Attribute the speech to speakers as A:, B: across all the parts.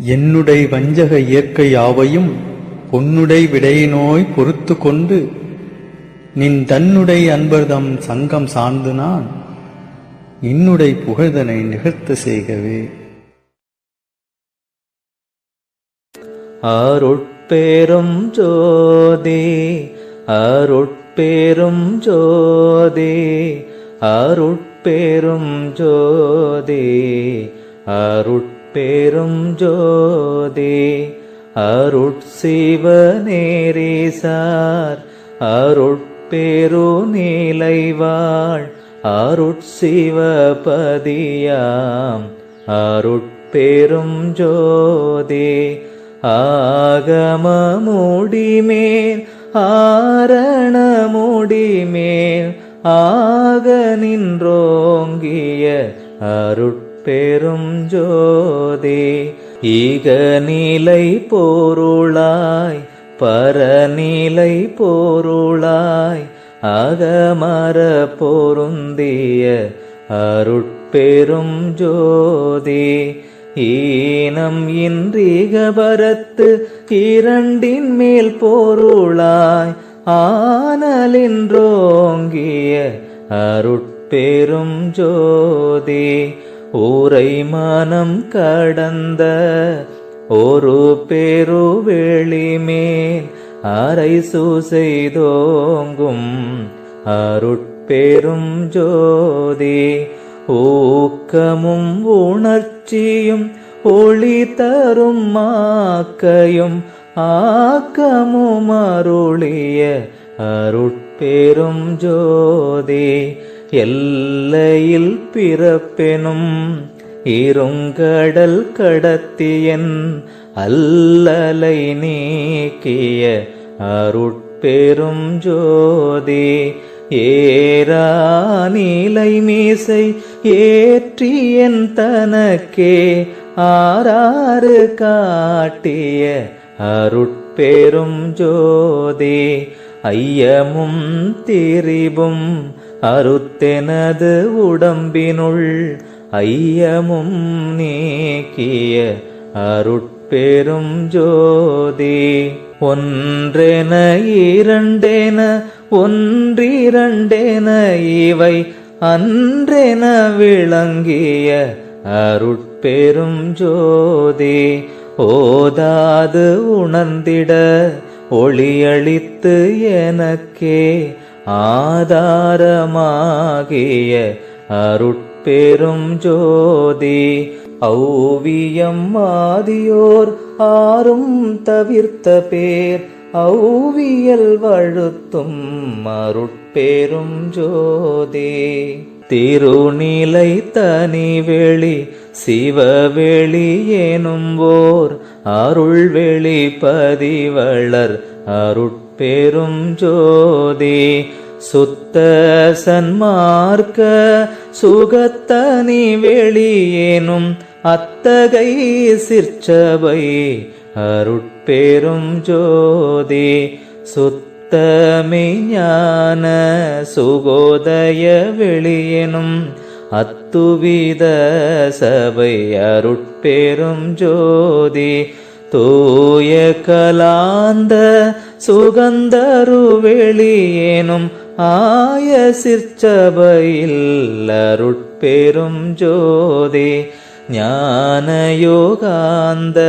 A: என்னுடை வஞ்சக இயற்கை யாவையும் பொன்னுடை விடையினோய் பொறுத்து கொண்டு நின் தன்னுடை அன்பர்தம் சங்கம் சார்ந்து நான் இன்னுடை புகழ்தனை நிகழ்த்த செய்கவே.
B: அருட்பெரும் ஜோதி அருட்பெரும் ஜோதி அருட்பெரும் ஜோதி அருட்பெரும் ஜோதி அருட்சிவநேரிசார் அருட்பெரு நீலைவாழ் அருட்சிவபதியாம் அருட்பெரும் ஜோதி ஆகமமுடிமேல் ஆரணமுடிமேல் ஆக நின்றோங்கிய அருட்பெரும் ஜோதி ஈகநிலை பொருளாய் பரநிலை பொருளாய் அகமர பொருந்திய அருட்பெரும் ஜோதி ஈனம் இன்றிகபரத்து இரண்டின் மேல் பொருளாய் ஆனலின்றோங்கிய அருட்பெரும் ஜோதி ஊரை மனம் கடந்த ஒரு பெருவெளிமேல் அரை செய்தோங்கும் அருட்பெரும் ஜோதி ஊக்கமும் உணர்ச்சியும் ஒளி தரும் மாக்கையும் ஆக்கமும் அருளிய அருட்பெரும் ஜோதி எல்லையில் பிறப்பெனும் இருங்கடல் கடத்தியன் அல்லலை நீக்கிய அருட்பெரும் ஜோதி ஏரா நீலை மீசை ஏற்றியன் தனக்கே ஆறாறு காட்டிய அருட்பெரும் ஜோதி ஐயமும் திரிபும் அறுத்தெனது உடம்பினுள் ஐயமும் நீக்கிய அருட்பெரும் ஜோதி ஒன்றென இரண்டென ஒன்றிரண்டென இவை அன்றென விளங்கிய அருட்பெரும் ஜோதி ஓதாது உணர்ந்திட ஒளியளித்து எனக்கே ஆதாரமாகிய அருட்பெரும் ஜோதி ஔவியம் ஆதியோர் ஆறும் தவிர்த்த பேர் ஔவியல் வழுத்தும் அருட்பெரும் ஜோதி திருநிலை தனிவெளி சிவவெளி எனும்போர் அருள்வெளி பதிவளர் அருட்பெரும் ஜோதி சுத்த சன்மார்க்க சுகத்தனி வெளியேனும் அத்தகை சிற்சபை அருட்பெரும் ஜோதி சுத்தமே ஞான சுகோதய வெளியெனும் அத்துவித சபை அருட்பெரும் ஜோதி தூய கலாந்த சுகந்தரு வெளியேனும் ஆய சிற்சபையில் அருட்பெரும் ஜோதி ஞான யோகாந்த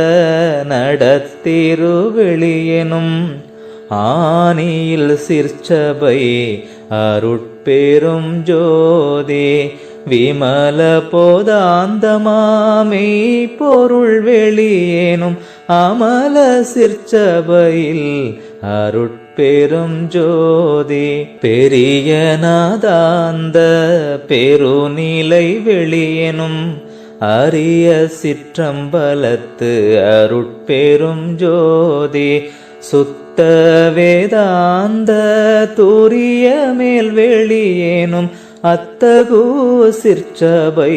B: நடத்திரு வெளியெனும் ஆனியில் சிற்சபை அருட்பெரும் ஜோதி விமல போதாந்தமாமே பொருள் வெளியேனும் அமல சிற்சபையில் அருட்பெரும் ஜோதி பெரிய நாதாந்த பெருநிலை வெளியெனும் அரிய சிற்றம்பலத்து அருட்பெரும் ஜோதி சுத்த வேதாந்த தூரிய மேல் வெளியேனும் அத்தகு சிற்சபை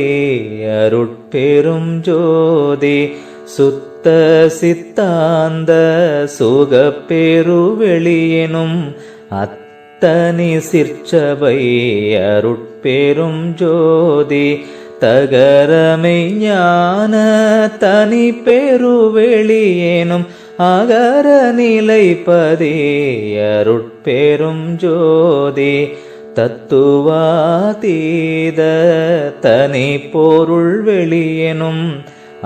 B: அருட்பெரும் ஜோதி சுத்த சித்தாந்த சுகப்பெரு வெளியெனும் அத்தனி சிற்சபை அருட்பெரும் ஜோதி தகரமை ஞான தனி பெருவெளியேனும் அகர நிலைப்பதே அருட்பெரும் ஜோதி தத்துவாதீத தனி பொருள் வெளியெனும்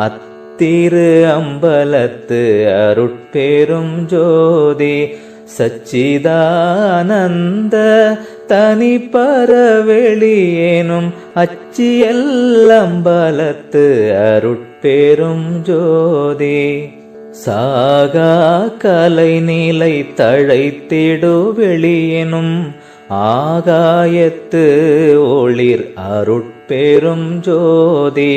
B: அத்திரு அம்பலத்து அருட்பெரும் ஜோதி சச்சிதானந்த தனி பரவெளியேனும் அச்சியல்லம்பலத்து அருட்பெரும் ஜோதி சாகா கலை நிலை தழைத்திடு வெளியெனும் ஆகாயத்து ஒளிர் அருட்பெரும் ஜோதி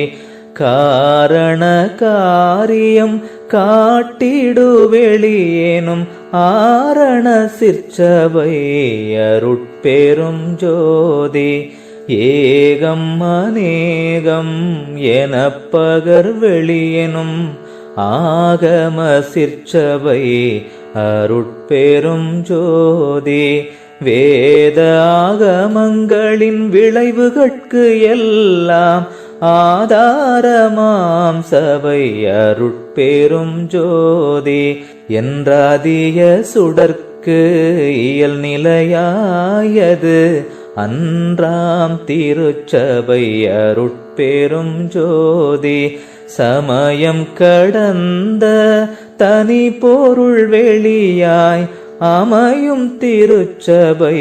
B: காரண காரியம் காட்டிடு வெளியேனும் ஆரண சிற்சபை அருட்பெரும் ஜோதி ஏகம் அநேகம் எனப் பகர் வெளியெனும் ஆகம சிற்சபை அருட்பெரும் ஜோதி வேத ஆகமங்களின் விளைவுகட்கு எல்லாம் ஆதாரமாம் சபை அருட்பெரும் ஜோதி என்றாதிய சுடர்க்கு இயல் நிலையாயது அன்றாம் திருச்சபை அருட்பெரும் ஜோதி சமயம் கடந்த தனி பொருள் வெளியாய் அமையும் திருச்சபை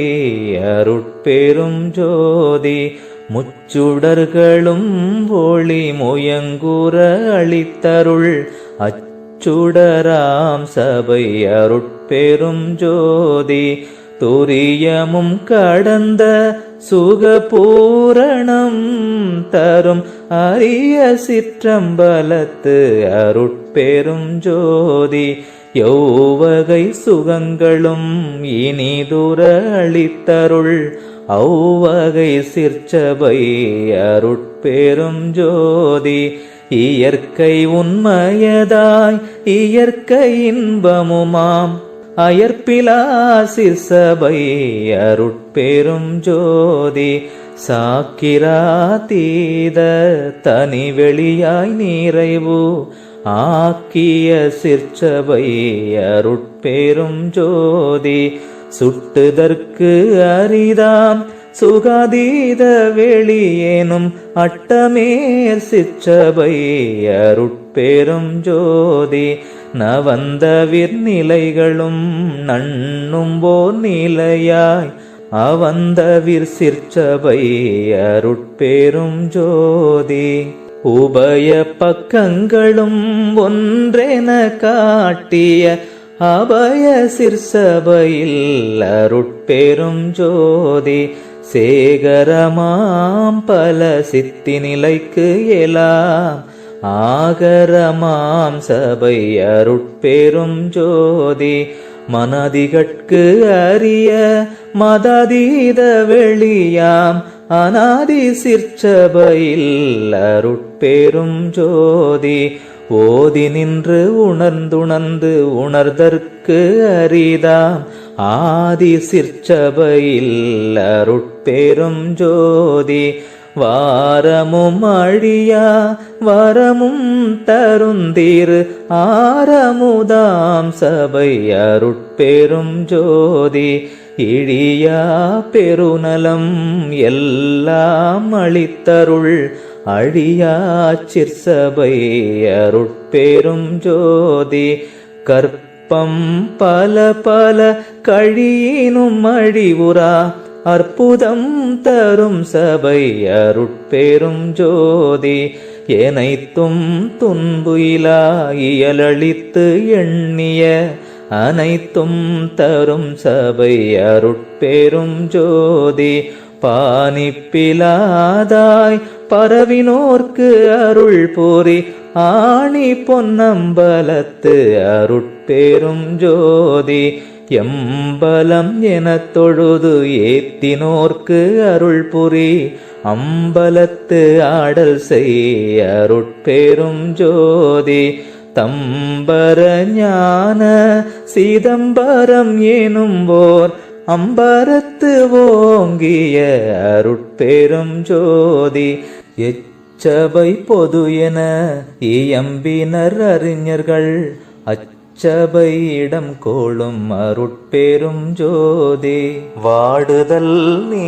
B: அருட்பெரும் ஜோதி முச்சுடர்களும் ஒளி முயங்குற அளித்தருள் அச்சுடராம் சபை அருட்பெரும் ஜோதி துரியமும் கடந்த சுகபூரணம் தரும் அரிய சிற்றம்பலத்து அருட்பெரும் ஜோதி யௌவகை சுகங்களும் இனிதுர அளித்தருள் ஔவகை சிற்சபை அருட்பெரும் ஜோதி இயற்கை உண்மையதாய் இயற்கை இன்பமுமாம் அயற்பிலா சிற்சபை அருட்பெரும் ஜோதி சாக்கிராதீத தனி வெளியாய் நிறைவு ஆக்கிய சிற்சபை அருட்பெரும் ஜோதி சுட்டுதற்கு அரிதாம் சுகாதீத வெளியேனும் அட்டமேற் சிற்சபை அருட்பெரும் ஜோதி நவந்தவிர் நிலைகளும் நண்ணும்போர் நிலையாய் அவந்தவிர் சிற்சபை அருட்பெரும் ஜோதி உபய பக்கங்களும் ஒன்றென காட்டிய அபய சிற்சபையில் அருட்பெரும் ஜோதி சேகரமாம் பல சித்தி நிலைக்கு எலாம் ஆகரமாம் சபை அருட்பெரும் ஜோதி மனதிகட்கு அரிய மதாதீத வெளியாம் அநாதி சிற்சபையில் அருட்பெரும் ஜோதி ஓதி நின்று உணர்ந்துணர்ந்து உணர்தற்கு அரிதாம் ஆதி சிற்சபையில் அருட்பெரும் ஜோதி வாரமும் அழியா வரமும் தருந்தீர் ஆரமுதாம் சபை அருட்பெரும் ஜோதி இழியா பெருநலம் எல்லாம் அளித்தருள் அழியா சிற்சபை அருட்பெரும் ஜோதி கற்பம் பல பல கழியினும் அழிவுரா அற்புதம் தரும் சபை அருட்பெரும் ஜோதி எனைத்தும் துன்பு இலா இயலளித்து எண்ணிய அனைத்தும் தரும் சபை அருட்பெரும் ஜோதி பானிப்பிலாதாய் பரவினோர்க்கு அருள் புரி ஆணி பொன்னம்பலத்து அருட்பெரும் ஜோதி எம்பலம் எனத் தொழுது ஏத்தினோர்க்கு அருள் புரி அம்பலத்து ஆடல் செய் அருட்பெரும் ஜோதி தம்பர ஞான சிதம்பரம் எனும்போர் அம்பரத்து ஓங்கிய அருட்பெரும் ஜோதி இச்சபை பொது என இயம்பினர் அறிஞர்கள் அச்சபையிடம் கோளும் அருட்பெரும் ஜோதி வாடுதல் நீ